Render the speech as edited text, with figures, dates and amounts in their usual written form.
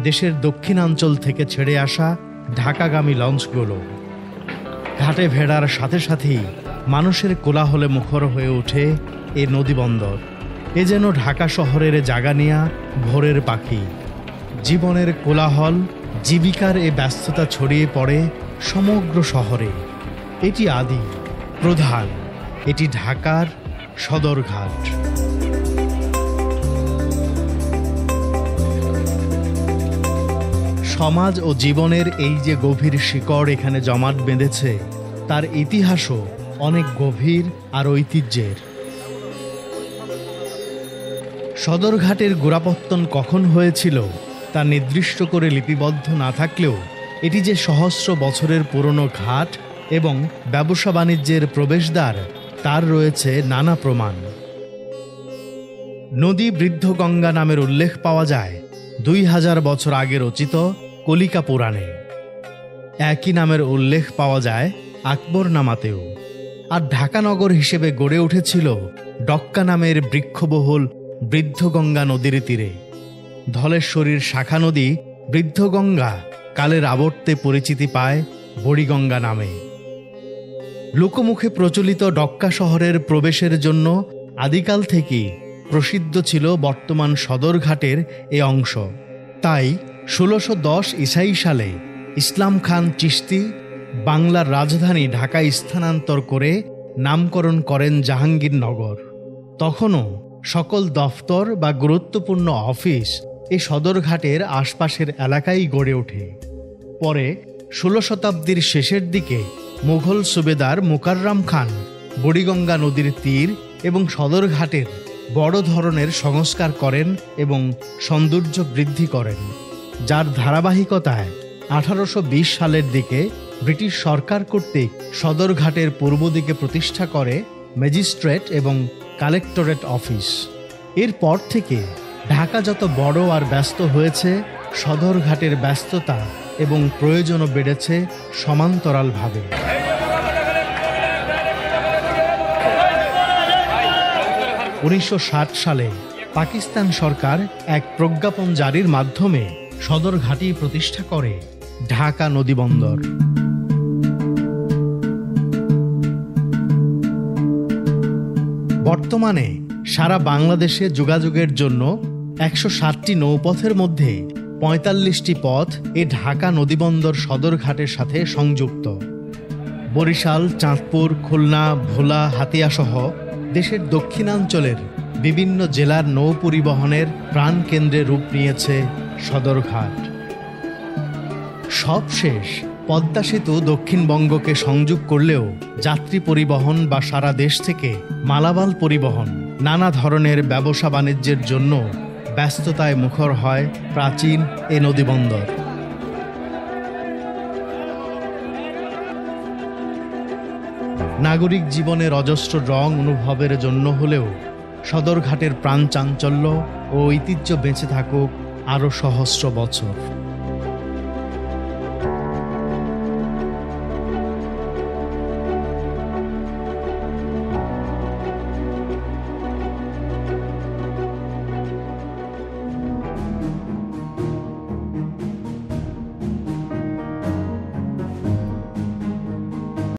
দেশের দক্ষিণাঞ্চল থেকে ছেড়ে আসা ঢাকাগামী লঞ্চগুলো। ঘাটে ভেড়ার সাথে সাথেই মানুষের কোলাহলে মুখর হয়ে ওঠে এ নদীবন্দর। এ যেন ঢাকা শহরের জাগানিয়া ভোরের পাখি। জীবনের কোলাহল, জীবিকার এ ব্যস্ততা ছড়িয়ে পড়ে সমগ্র শহরে। এটি আদি, প্রধান, এটি ঢাকার সদরঘাট। সমাজ ও জীবনের এই যে গভীর শিকড় এখানে জমাট বেঁধেছে, তার ইতিহাসও অনেক গভীর আর ঐতিহ্যের। সদরঘাটের গোড়াপত্তন কখন হয়েছিল তা নির্দিষ্ট করে লিপিবদ্ধ না থাকলেও এটি যে সহস্র বছরের পুরনো ঘাট এবং ব্যবসা বাণিজ্যের প্রবেশদ্বার, তার রয়েছে নানা প্রমাণ। নদী বৃদ্ধগঙ্গা নামের উল্লেখ পাওয়া যায় 2000 বছর আগে রচিত কলিকা পুরাণে। একই নামের উল্লেখ পাওয়া যায় আকবরনামাতেও। আর ঢাকা নগর হিসেবে গড়ে উঠেছিল ডক্কা নামের বৃক্ষবহুল বৃদ্ধগঙ্গা নদীর তীরে। ধলেশ্বরীর শাখা নদী বৃদ্ধগঙ্গা কালের আবর্তে পরিচিতি পায় বুড়িগঙ্গা নামে। লোকমুখে প্রচলিত ডক্কা শহরের প্রবেশের জন্য আদিকাল থেকেই প্রসিদ্ধ ছিল বর্তমান সদরঘাটের এ অংশ। তাই 1610 ঈসাই সালে ইসলাম খান চিশতি বাংলার রাজধানী ঢাকায় স্থানান্তর করে নামকরণ করেন জাহাঙ্গীরনগর। তখনও সকল দফতর বা গুরুত্বপূর্ণ অফিস এই সদরঘাটের আশপাশের এলাকায় গড়ে ওঠে। পরে 16 শতাব্দীর শেষের দিকে মুঘল সুবেদার মুকাররম খান বুড়িগঙ্গা নদীর তীর এবং সদরঘাটের বড় ধরনের সংস্কার করেন এবং সৌন্দর্য বৃদ্ধি করেন, যার ধারাবাহিকতায় 1820 সালের দিকে ব্রিটিশ সরকার কর্তৃক সদরঘাটের পূর্ব দিকে প্রতিষ্ঠা করে ম্যাজিস্ট্রেট এবং কালেক্টরেট অফিস। এরপর থেকে ঢাকা যত বড় আর ব্যস্ত হয়েছে, সদরঘাটের ব্যস্ততা এবং প্রয়োজনও বেড়েছে সমান্তরালভাবে। 1960 সালে পাকিস্তান সরকার এক প্রজ্ঞাপন জারির মাধ্যমে সদরঘাটি প্রতিষ্ঠা করে ঢাকা নদীবন্দর। বর্তমানে সারা বাংলাদেশে যোগাযোগের জন্য 160টি নৌপথের মধ্যে 45টি পথ এ ঢাকা নদীবন্দর সদরঘাটের সাথে সংযুক্ত। বরিশাল, চাঁদপুর, খুলনা, ভোলা, হাতিয়া সহ দেশের দক্ষিণাঞ্চলের বিভিন্ন জেলার নৌ পরিবহনের প্রাণকেন্দ্রে রূপ নিয়েছে সদরঘাট। সবশেষ পদ্মা সেতু দক্ষিণবঙ্গকে সংযোগ করলেও যাত্রী পরিবহন বা সারা দেশ থেকে মালামাল পরিবহন, নানা ধরনের ব্যবসা বাণিজ্যের জন্য ব্যস্ততায় মুখর হয় প্রাচীন এ নদীবন্দর। নাগরিক জীবনের অজস্র রং অনুভবের জন্য হলেও সদরঘাটের প্রাণ চাঞ্চল্য ও ঐতিহ্য বেঁচে থাকুক আরও সহস্র বছর।